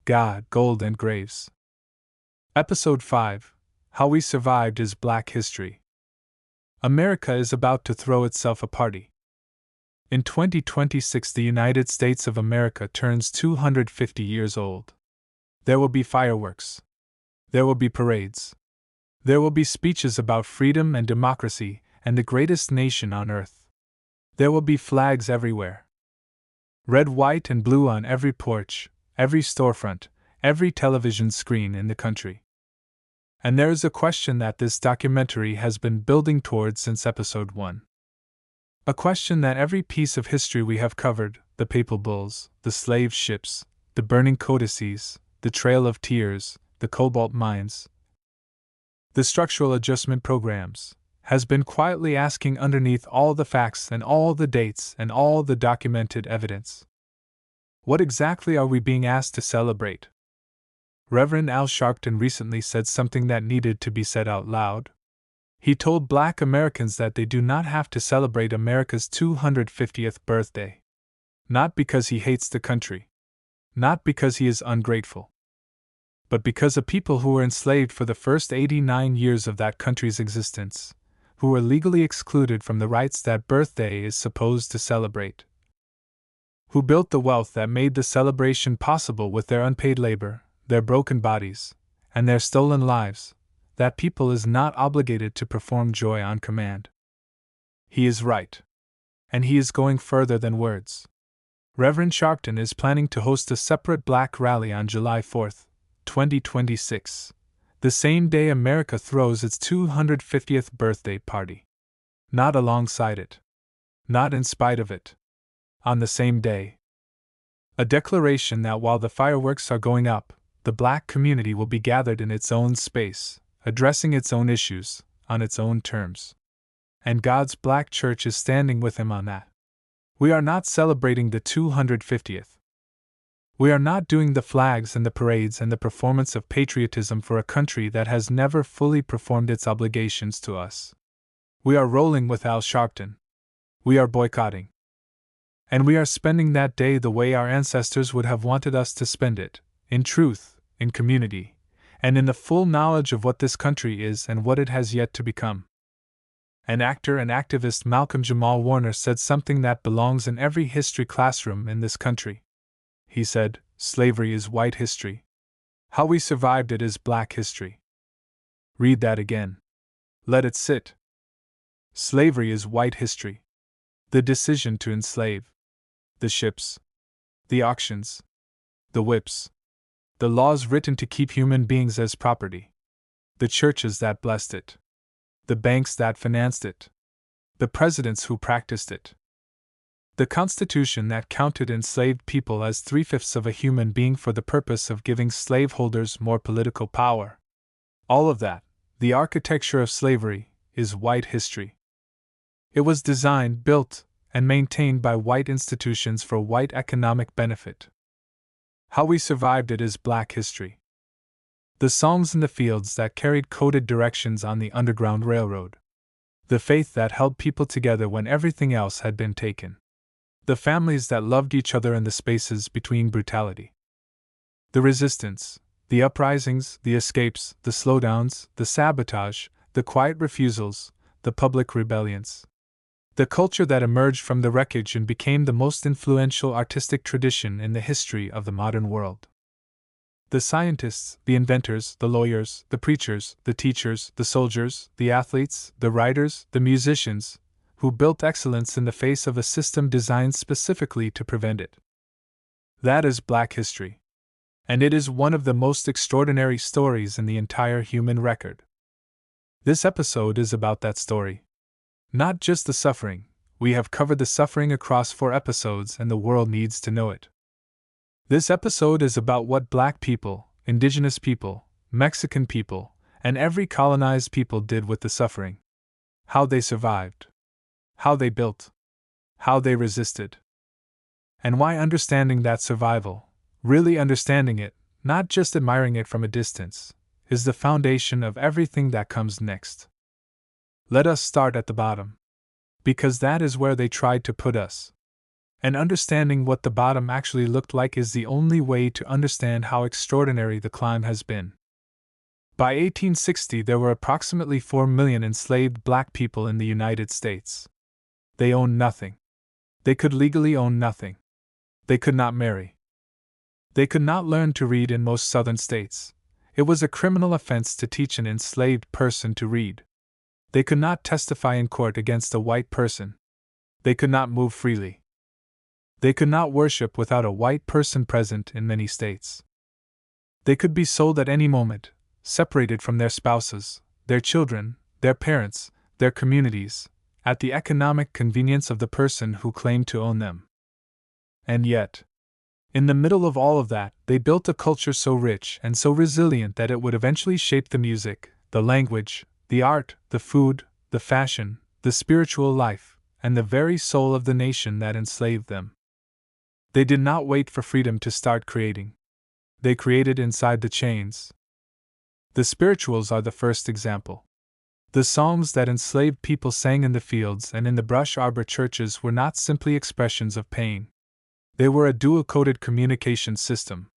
God, gold, and graves. Episode 5: How We Survived is Black History. America is about to throw itself a party. In 2026, the United States of America turns 250 years old. There will be fireworks. There will be parades. There will be speeches about freedom and democracy and the greatest nation on earth. There will be flags everywhere. Red, white, and blue on every porch, every storefront, every television screen in the country. And there is a question that this documentary has been building towards since episode 1. A question that every piece of history we have covered, the papal bulls, the slave ships, the burning codices, the Trail of Tears, the cobalt mines, the structural adjustment programs, has been quietly asking underneath all the facts and all the dates and all the documented evidence. What exactly are we being asked to celebrate? Reverend Al Sharpton recently said something that needed to be said out loud. He told Black Americans that they do not have to celebrate America's 250th birthday. Not because he hates the country. Not because he is ungrateful. But because of people who were enslaved for the first 89 years of that country's existence, who were legally excluded from the rights that birthday is supposed to celebrate, who built the wealth that made the celebration possible with their unpaid labor, their broken bodies, and their stolen lives, that people is not obligated to perform joy on command. He is right. And he is going further than words. Reverend Sharpton is planning to host a separate Black rally on July 4, 2026, the same day America throws its 250th birthday party. Not alongside it. Not in spite of it. On the same day. A declaration that while the fireworks are going up, the Black community will be gathered in its own space, addressing its own issues, on its own terms. And God's Black.Church is standing with him on that. We are not celebrating the 250th. We are not doing the flags and the parades and the performance of patriotism for a country that has never fully performed its obligations to us. We are rolling with Al Sharpton. We are boycotting. And we are spending that day the way our ancestors would have wanted us to spend it, in truth, in community, and in the full knowledge of what this country is and what it has yet to become. An actor and activist, Malcolm Jamal Warner, said something that belongs in every history classroom in this country. He said, "Slavery is white history. How we survived it is Black history." Read that again. Let it sit. Slavery is white history. The decision to enslave. The ships. The auctions. The whips. The laws written to keep human beings as property. The churches that blessed it. The banks that financed it. The presidents who practiced it. The Constitution that counted enslaved people as 3/5 of a human being for the purpose of giving slaveholders more political power. All of that, the architecture of slavery, is white history. It was designed, built, and maintained by white institutions for white economic benefit. How we survived it is Black history. The songs in the fields that carried coded directions on the Underground Railroad. The faith that held people together when everything else had been taken. The families that loved each other in the spaces between brutality. The resistance, the uprisings, the escapes, the slowdowns, the sabotage, the quiet refusals, the public rebellions. The culture that emerged from the wreckage and became the most influential artistic tradition in the history of the modern world. The scientists, the inventors, the lawyers, the preachers, the teachers, the soldiers, the athletes, the writers, the musicians, who built excellence in the face of a system designed specifically to prevent it. That is Black history. And it is one of the most extraordinary stories in the entire human record. This episode is about that story. Not just the suffering. We have covered the suffering across 4 episodes and the world needs to know it. This episode is about what Black people, Indigenous people, Mexican people, and every colonized people did with the suffering. How they survived. How they built. How they resisted. And why understanding that survival, really understanding it, not just admiring it from a distance, is the foundation of everything that comes next. Let us start at the bottom. Because that is where they tried to put us. And understanding what the bottom actually looked like is the only way to understand how extraordinary the climb has been. By 1860, there were approximately 4 million enslaved black people in the United States. They owned nothing. They could legally own nothing. They could not marry. They could not learn to read in most southern states. It was a criminal offense to teach an enslaved person to read. They could not testify in court against a white person. They could not move freely. They could not worship without a white person present in many states. They could be sold at any moment, separated from their spouses, their children, their parents, their communities, at the economic convenience of the person who claimed to own them. And yet, in the middle of all of that, they built a culture so rich and so resilient that it would eventually shape the music, the language, the art, the food, the fashion, the spiritual life, and the very soul of the nation that enslaved them. They did not wait for freedom to start creating. They created inside the chains. The spirituals are the first example. The songs that enslaved people sang in the fields and in the brush arbor churches were not simply expressions of pain. They were a dual-coded communication system.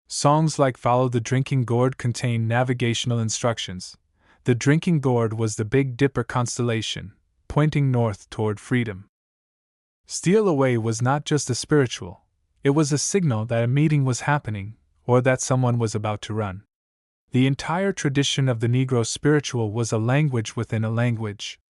Songs like Follow the Drinking Gourd contained navigational instructions. The drinking gourd was the Big Dipper constellation, pointing north toward freedom. Steal Away was not just a spiritual, it was a signal that a meeting was happening, or that someone was about to run. The entire tradition of the Negro spiritual was a language within a language.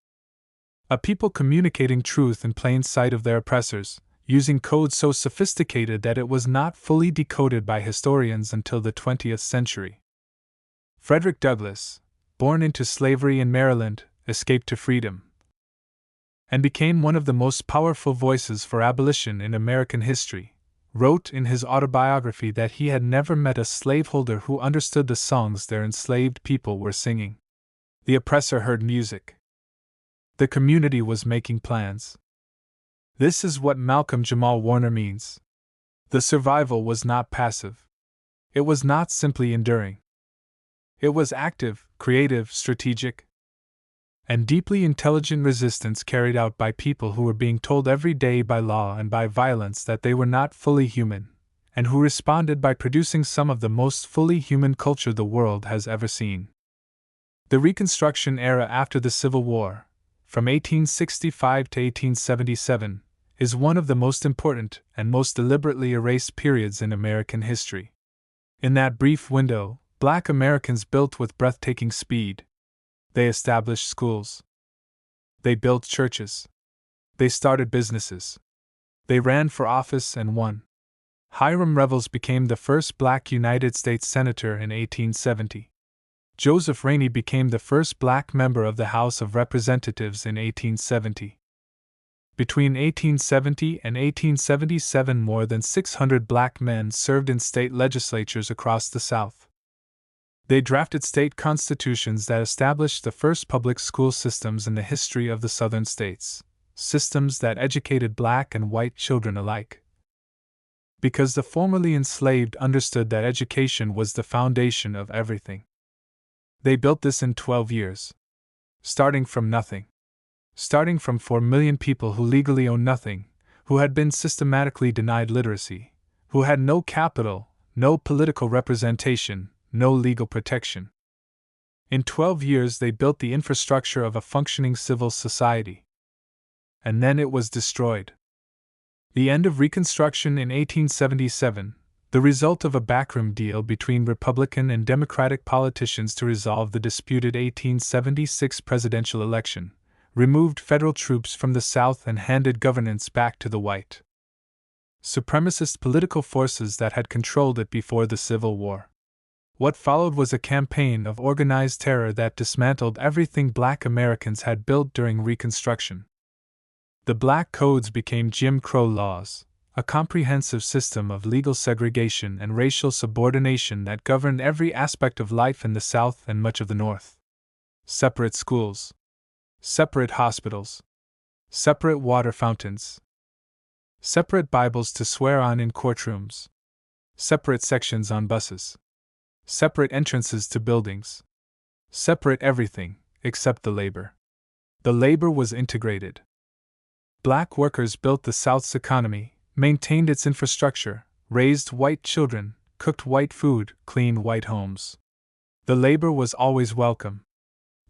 A people communicating truth in plain sight of their oppressors, using code so sophisticated that it was not fully decoded by historians until the 20th century. Frederick Douglass, born into slavery in Maryland, escaped to freedom, and became one of the most powerful voices for abolition in American history, wrote in his autobiography that he had never met a slaveholder who understood the songs their enslaved people were singing. The oppressor heard music. The community was making plans. This is what Malcolm Jamal Warner means. The survival was not passive. It was not simply enduring. It was active, creative, strategic, and deeply intelligent resistance carried out by people who were being told every day by law and by violence that they were not fully human, and who responded by producing some of the most fully human culture the world has ever seen. The Reconstruction era after the Civil War, from 1865 to 1877, is one of the most important and most deliberately erased periods in American history. In that brief window, Black Americans built with breathtaking speed. They established schools. They built churches. They started businesses. They ran for office and won. Hiram Revels became the first Black United States Senator in 1870. Joseph Rainey became the first Black member of the House of Representatives in 1870. Between 1870 and 1877, more than 600 Black men served in state legislatures across the South. They drafted state constitutions that established the first public school systems in the history of the Southern states, systems that educated Black and white children alike. Because the formerly enslaved understood that education was the foundation of everything. They built this in 12 years. Starting from nothing. Starting from 4 million people who legally owned nothing, who had been systematically denied literacy, who had no capital, no political representation, no legal protection. In 12 years they built the infrastructure of a functioning civil society. And then it was destroyed. The end of Reconstruction in 1877, the result of a backroom deal between Republican and Democratic politicians to resolve the disputed 1876 presidential election, removed federal troops from the South and handed governance back to the white supremacist political forces that had controlled it before the Civil War. What followed was a campaign of organized terror that dismantled everything Black Americans had built during Reconstruction. The Black Codes became Jim Crow laws, a comprehensive system of legal segregation and racial subordination that governed every aspect of life in the South and much of the North. Separate schools. Separate hospitals. Separate water fountains. Separate Bibles to swear on in courtrooms. Separate sections on buses. Separate entrances to buildings. Separate everything, except the labor. The labor was integrated. Black workers built the South's economy, maintained its infrastructure, raised white children, cooked white food, cleaned white homes. The labor was always welcome.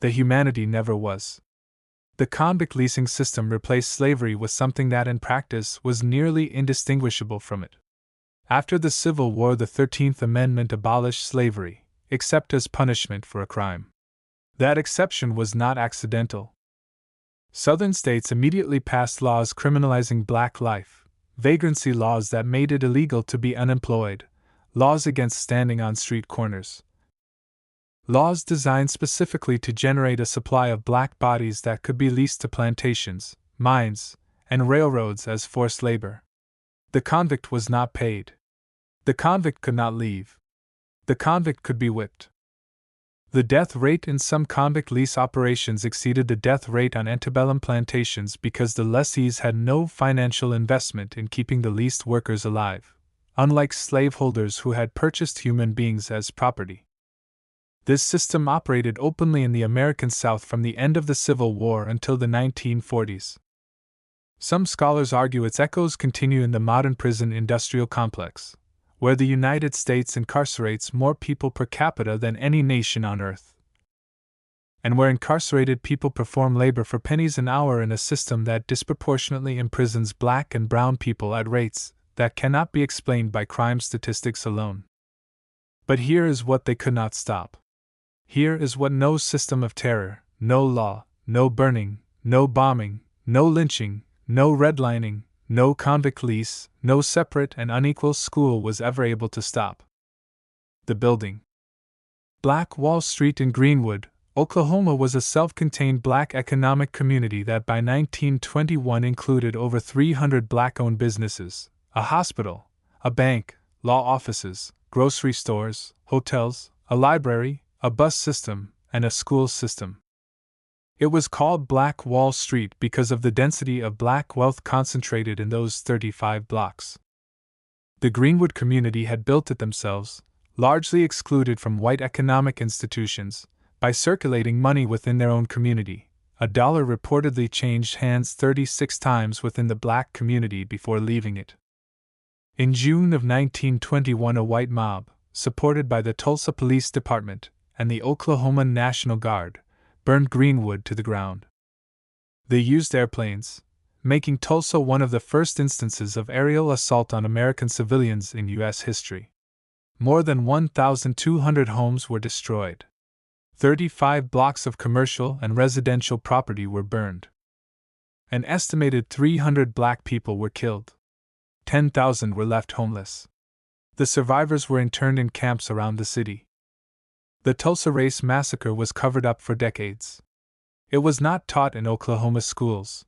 The humanity never was. The convict leasing system replaced slavery with something that in practice was nearly indistinguishable from it. After the Civil War, the 13th Amendment abolished slavery, except as punishment for a crime. That exception was not accidental. Southern states immediately passed laws criminalizing black life, vagrancy laws that made it illegal to be unemployed, laws against standing on street corners. Laws designed specifically to generate a supply of black bodies that could be leased to plantations, mines, and railroads as forced labor. The convict was not paid. The convict could not leave. The convict could be whipped. The death rate in some convict lease operations exceeded the death rate on antebellum plantations because the lessees had no financial investment in keeping the leased workers alive, unlike slaveholders who had purchased human beings as property. This system operated openly in the American South from the end of the Civil War until the 1940s. Some scholars argue its echoes continue in the modern prison-industrial complex, where the United States incarcerates more people per capita than any nation on earth, and where incarcerated people perform labor for pennies an hour in a system that disproportionately imprisons black and brown people at rates that cannot be explained by crime statistics alone. But here is what they could not stop. Here is what no system of terror, no law, no burning, no bombing, no lynching, no redlining, no convict lease, no separate and unequal school was ever able to stop. The building. Black Wall Street in Greenwood, Oklahoma was a self-contained black economic community that by 1921 included over 300 black-owned businesses, a hospital, a bank, law offices, grocery stores, hotels, a library, a bus system, and a school system. It was called Black Wall Street because of the density of black wealth concentrated in those 35 blocks. The Greenwood community had built it themselves, largely excluded from white economic institutions, by circulating money within their own community. A dollar reportedly changed hands 36 times within the black community before leaving it. In June of 1921, a white mob, supported by the Tulsa Police Department and the Oklahoma National Guard, burned Greenwood to the ground. They used airplanes, making Tulsa one of the first instances of aerial assault on American civilians in U.S. history. More than 1,200 homes were destroyed. 35 blocks of commercial and residential property were burned. An estimated 300 black people were killed. 10,000 were left homeless. The survivors were interned in camps around the city. The Tulsa Race Massacre was covered up for decades. It was not taught in Oklahoma schools.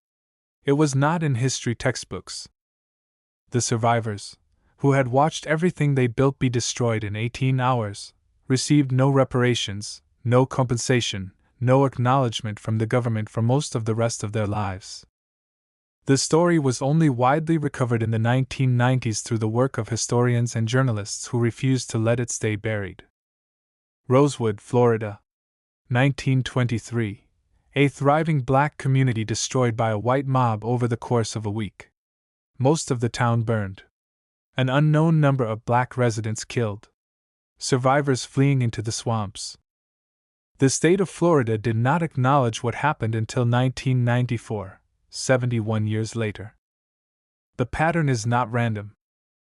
It was not in history textbooks. The survivors, who had watched everything they built be destroyed in 18 hours, received no reparations, no compensation, no acknowledgement from the government for most of the rest of their lives. The story was only widely recovered in the 1990s through the work of historians and journalists who refused to let it stay buried. Rosewood, Florida. 1923. A thriving black community destroyed by a white mob over the course of a week. Most of the town burned. An unknown number of black residents killed. Survivors fleeing into the swamps. The state of Florida did not acknowledge what happened until 1994, 71 years later. The pattern is not random.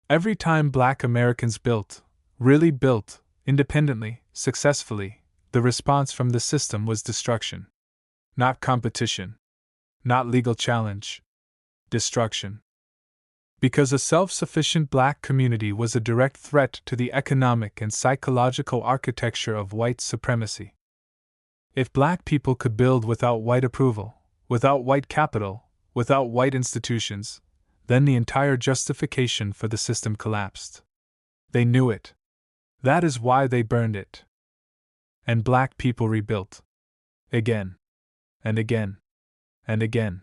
Every time black Americans built, really built, independently, successfully, the response from the system was destruction. Not competition. Not legal challenge. Destruction. Because a self-sufficient black community was a direct threat to the economic and psychological architecture of white supremacy. If black people could build without white approval, without white capital, without white institutions, then the entire justification for the system collapsed. They knew it. That is why they burned it. And black people rebuilt. Again. And again. And again.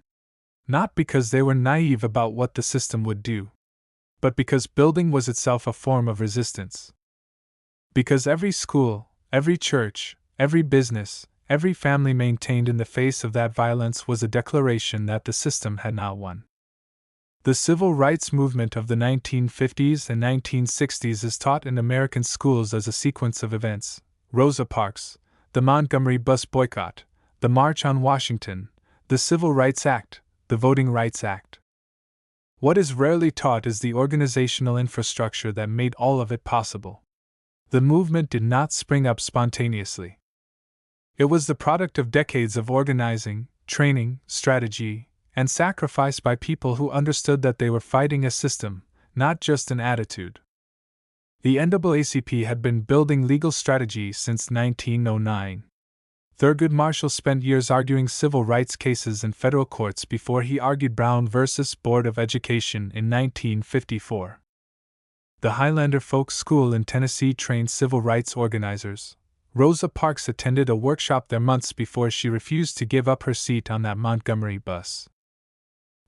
Not because they were naive about what the system would do, but because building was itself a form of resistance. Because every school, every church, every business, every family maintained in the face of that violence was a declaration that the system had not won. The civil rights movement of the 1950s and 1960s is taught in American schools as a sequence of events: Rosa Parks, the Montgomery bus boycott, the March on Washington, the Civil Rights Act, the Voting Rights Act. What is rarely taught is the organizational infrastructure that made all of it possible. The movement did not spring up spontaneously. It was the product of decades of organizing, training, strategy, and sacrifice by people who understood that they were fighting a system, not just an attitude. The NAACP had been building legal strategy since 1909. Thurgood Marshall spent years arguing civil rights cases in federal courts before he argued Brown v. Board of Education in 1954. The Highlander Folk School in Tennessee trained civil rights organizers. Rosa Parks attended a workshop there months before she refused to give up her seat on that Montgomery bus.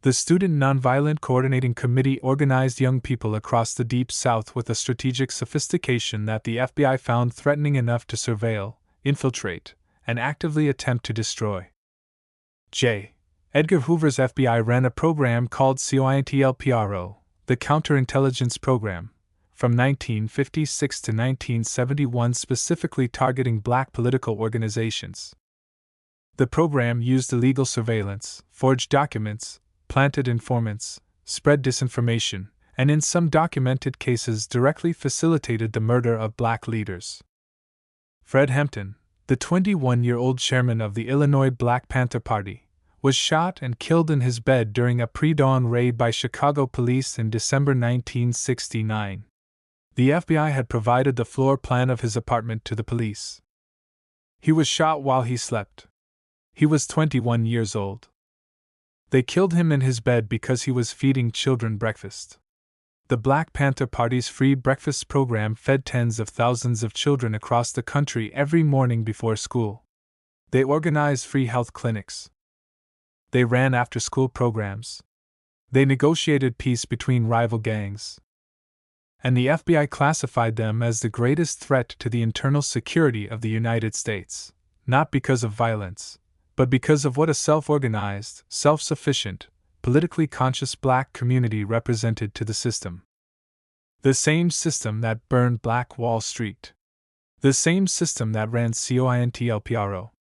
The Student Nonviolent Coordinating Committee organized young people across the Deep South with a strategic sophistication that the FBI found threatening enough to surveil, infiltrate, and actively attempt to destroy. J. Edgar Hoover's FBI ran a program called COINTELPRO, the Counterintelligence Program, from 1956 to 1971, specifically targeting black political organizations. The program used illegal surveillance, forged documents, planted informants, spread disinformation, and in some documented cases directly facilitated the murder of black leaders. Fred Hampton, the 21-year-old chairman of the Illinois Black Panther Party, was shot and killed in his bed during a pre-dawn raid by Chicago police in December 1969. The FBI had provided the floor plan of his apartment to the police. He was shot while he slept. He was 21 years old. They killed him in his bed because he was feeding children breakfast. The Black Panther Party's free breakfast program fed tens of thousands of children across the country every morning before school. They organized free health clinics. They ran after-school programs. They negotiated peace between rival gangs. And the FBI classified them as the greatest threat to the internal security of the United States, not because of violence, but because of what a self-organized, self-sufficient, politically conscious black community represented to the system. The same system that burned Black Wall Street. The same system that ran COINTELPRO.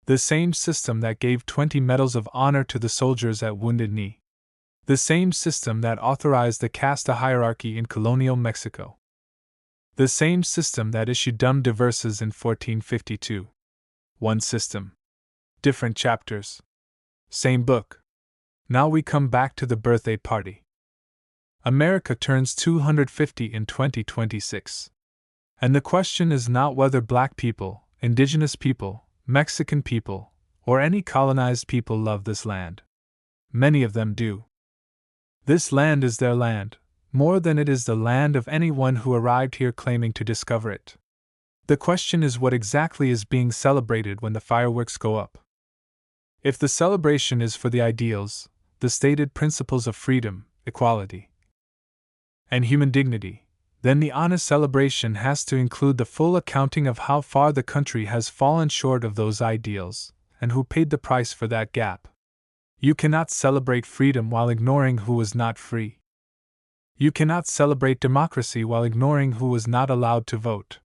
The same system that gave 20 medals of honor to the soldiers at Wounded Knee. The same system that authorized the casta hierarchy in colonial Mexico. The same system that issued dumb divorces in 1452. One system. Different chapters. Same book. Now we come back to the birthday party. America turns 250 in 2026. And the question is not whether black people, indigenous people, Mexican people, or any colonized people love this land. Many of them do. This land is their land, more than it is the land of anyone who arrived here claiming to discover it. The question is what exactly is being celebrated when the fireworks go up. If the celebration is for the ideals, the stated principles of freedom, equality, and human dignity, then the honest celebration has to include the full accounting of how far the country has fallen short of those ideals, and who paid the price for that gap. You cannot celebrate freedom while ignoring who was not free. You cannot celebrate democracy while ignoring who was not allowed to vote.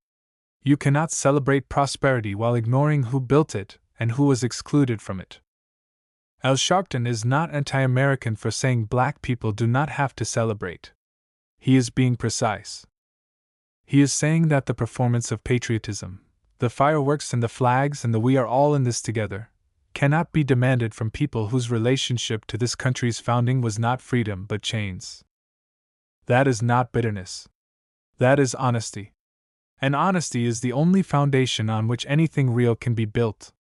You cannot celebrate prosperity while ignoring who built it and who was excluded from it. Al Sharpton is not anti-American for saying black people do not have to celebrate. He is being precise. He is saying that the performance of patriotism, the fireworks and the flags and the "we are all in this together," cannot be demanded from people whose relationship to this country's founding was not freedom but chains. That is not bitterness. That is honesty. And honesty is the only foundation on which anything real can be built.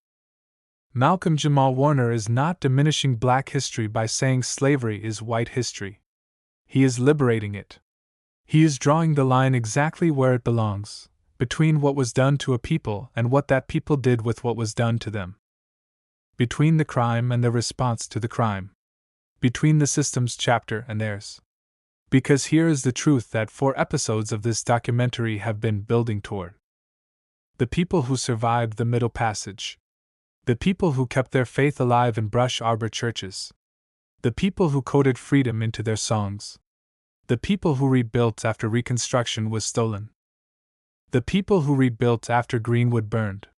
Malcolm Jamal Warner is not diminishing black history by saying slavery is white history. He is liberating it. He is drawing the line exactly where it belongs, between what was done to a people and what that people did with what was done to them. Between the crime and the response to the crime. Between the system's chapter and theirs. Because here is the truth that 4 episodes of this documentary have been building toward. The people who survived the Middle Passage. The people who kept their faith alive in brush arbor churches. The people who coded freedom into their songs. The people who rebuilt after Reconstruction was stolen. The people who rebuilt after Greenwood burned.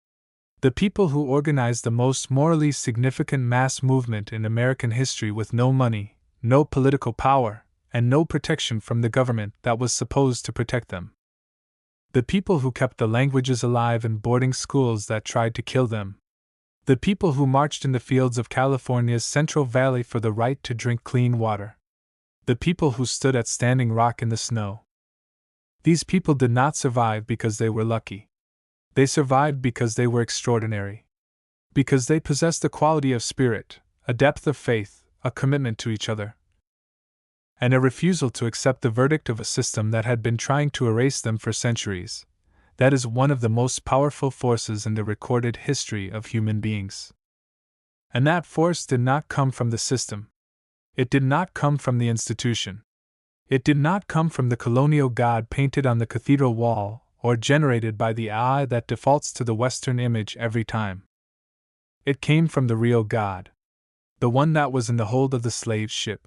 The people who organized the most morally significant mass movement in American history with no money, no political power, and no protection from the government that was supposed to protect them. The people who kept the languages alive in boarding schools that tried to kill them. The people who marched in the fields of California's Central Valley for the right to drink clean water. The people who stood at Standing Rock in the snow. These people did not survive because they were lucky. They survived because they were extraordinary. Because they possessed a quality of spirit, a depth of faith, a commitment to each other, and a refusal to accept the verdict of a system that had been trying to erase them for centuries. That is one of the most powerful forces in the recorded history of human beings. And that force did not come from the system. It did not come from the institution. It did not come from the colonial god painted on the cathedral wall, or generated by the eye that defaults to the Western image every time. It came from the real God. The one that was in the hold of the slave ship.